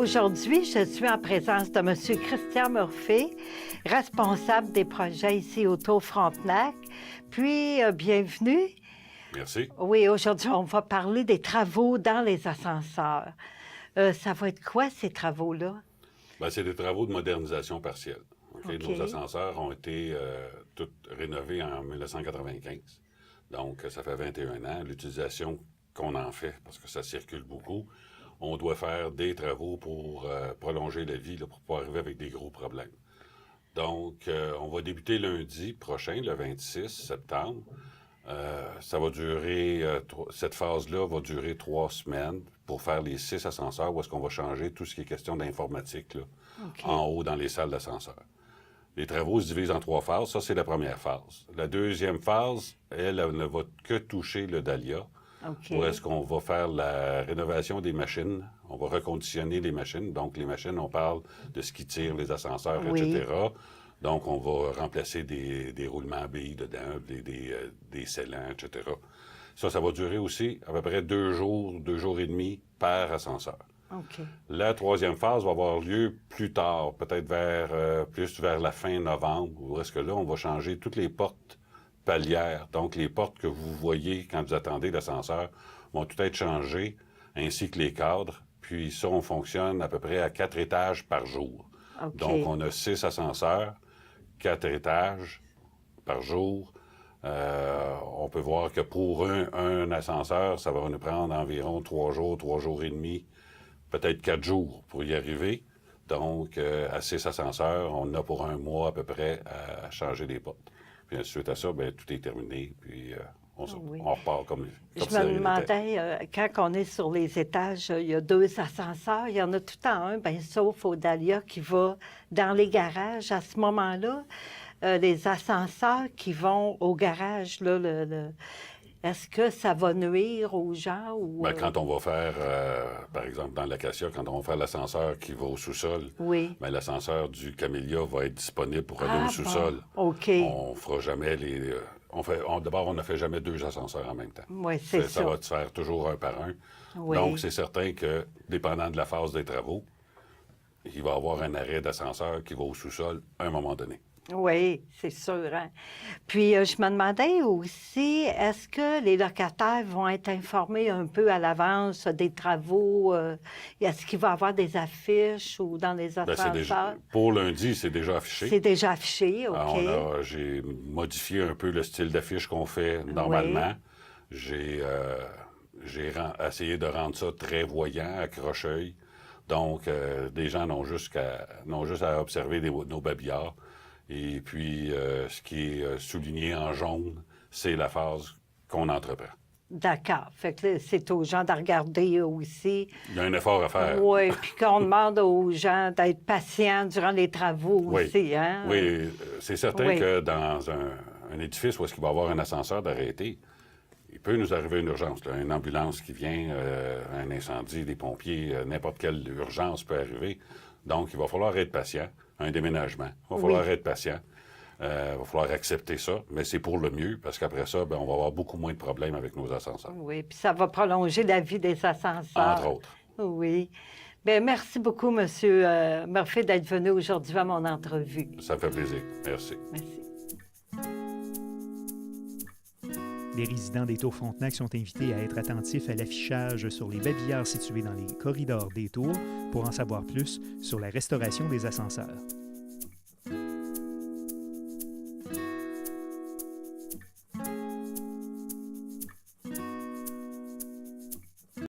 Aujourd'hui, je suis en présence de M. Christian Murphy, responsable des projets ici au Tour Frontenac. Puis, bienvenue. Merci. Oui, aujourd'hui, on va parler des travaux dans les ascenseurs. Ça va être quoi, ces travaux-là? Bien, c'est des travaux de modernisation partielle. Okay? OK. Nos ascenseurs ont été tous rénovés en 1995. Donc, ça fait 21 ans. L'utilisation qu'on en fait, parce que ça circule beaucoup, on doit faire des travaux pour prolonger la vie, là, pour pas arriver avec des gros problèmes. Donc, on va débuter lundi prochain, le 26 septembre. Ça va durer, cette phase-là va durer 3 semaines pour faire les 6 ascenseurs où est-ce qu'on va changer tout ce qui est question d'informatique là, OK. en haut dans les salles d'ascenseur. Les travaux se divisent en 3 phases. Ça, c'est la première phase. La deuxième phase, elle ne va que toucher le Dahlia. OK. Où est-ce qu'on va faire la rénovation des machines. On va reconditionner les machines. Donc, les machines, on parle de ce qui tire les ascenseurs, Oui. etc. Donc, on va remplacer des roulements à billes dedans, des scellants, etc. Ça va durer aussi à peu près 2 jours et demi par ascenseur. OK. La troisième phase va avoir lieu plus tard, peut-être plus vers la fin novembre, où est-ce que là, on va changer toutes les portes palières. Donc, les portes que vous voyez quand vous attendez l'ascenseur vont tout être changées, ainsi que les cadres. Puis ça, on fonctionne à peu près à 4 étages par jour. OK. Donc, on a 6 ascenseurs, 4 étages par jour. On peut voir que pour un ascenseur, ça va nous prendre environ 3 jours et demi, peut-être 4 jours pour y arriver. Donc, à 6 ascenseurs, on a pour 1 mois à peu près à changer les portes. Puis ensuite à ça, bien, tout est terminé, puis Oui. on repart comme Je si de me rien n'était. demandais, quand on est sur les étages, il y a 2 ascenseurs, il y en a tout le temps un, bien, sauf au Dahlia qui va dans les garages. À ce moment-là, les ascenseurs qui vont au garage, là, est-ce que ça va nuire aux gens? Ou, Bien, quand on va faire, par exemple, dans l'Acacia, quand on va faire l'ascenseur qui va au sous-sol, Oui. bien, l'ascenseur du Camellia va être disponible pour aller Ah, au sous-sol. bon. OK. On fera jamais les... D'abord, on ne fait jamais 2 ascenseurs en même temps. Oui, c'est ça. Ça va se faire toujours un par un. Oui. Donc, c'est certain que, dépendant de la phase des travaux, il va y avoir un arrêt d'ascenseur qui va au sous-sol à un moment donné. Oui, c'est sûr. Hein? Puis, je me demandais aussi, est-ce que les locataires vont être informés un peu à l'avance des travaux? Est-ce qu'il va y avoir des affiches ou dans les Bien, ascenseurs? pour lundi, c'est déjà affiché. C'est déjà affiché, OK. J'ai modifié un peu le style d'affiche qu'on fait normalement. J'ai essayé de rendre ça très voyant, accroche-œil. Donc, des gens n'ont juste à observer nos babillards. Et puis, ce qui est souligné en jaune, c'est la phase qu'on entreprend. D'accord. Fait que là, c'est aux gens de regarder aussi. Il y a un effort à faire. Oui, puis qu'on demande aux gens d'être patients durant les travaux Oui. aussi, hein? Oui, c'est certain Oui. que dans un édifice où est-ce qu'il va y avoir un ascenseur d'arrêté, il peut nous arriver une urgence, là, une ambulance qui vient, un incendie, des pompiers, n'importe quelle urgence peut arriver. Donc, il va falloir être patient. Un déménagement, il va falloir être patient. Il va falloir accepter ça, mais c'est pour le mieux, parce qu'après ça, bien, on va avoir beaucoup moins de problèmes avec nos ascenseurs. Oui, puis ça va prolonger la vie des ascenseurs. Entre autres. Oui. Bien, merci beaucoup, M. Murphy, d'être venu aujourd'hui à mon entrevue. Ça me fait plaisir. Merci. Merci. Les résidents des Tours Frontenac sont invités à être attentifs à l'affichage sur les babillards situés dans les corridors des tours pour en savoir plus sur la restauration des ascenseurs.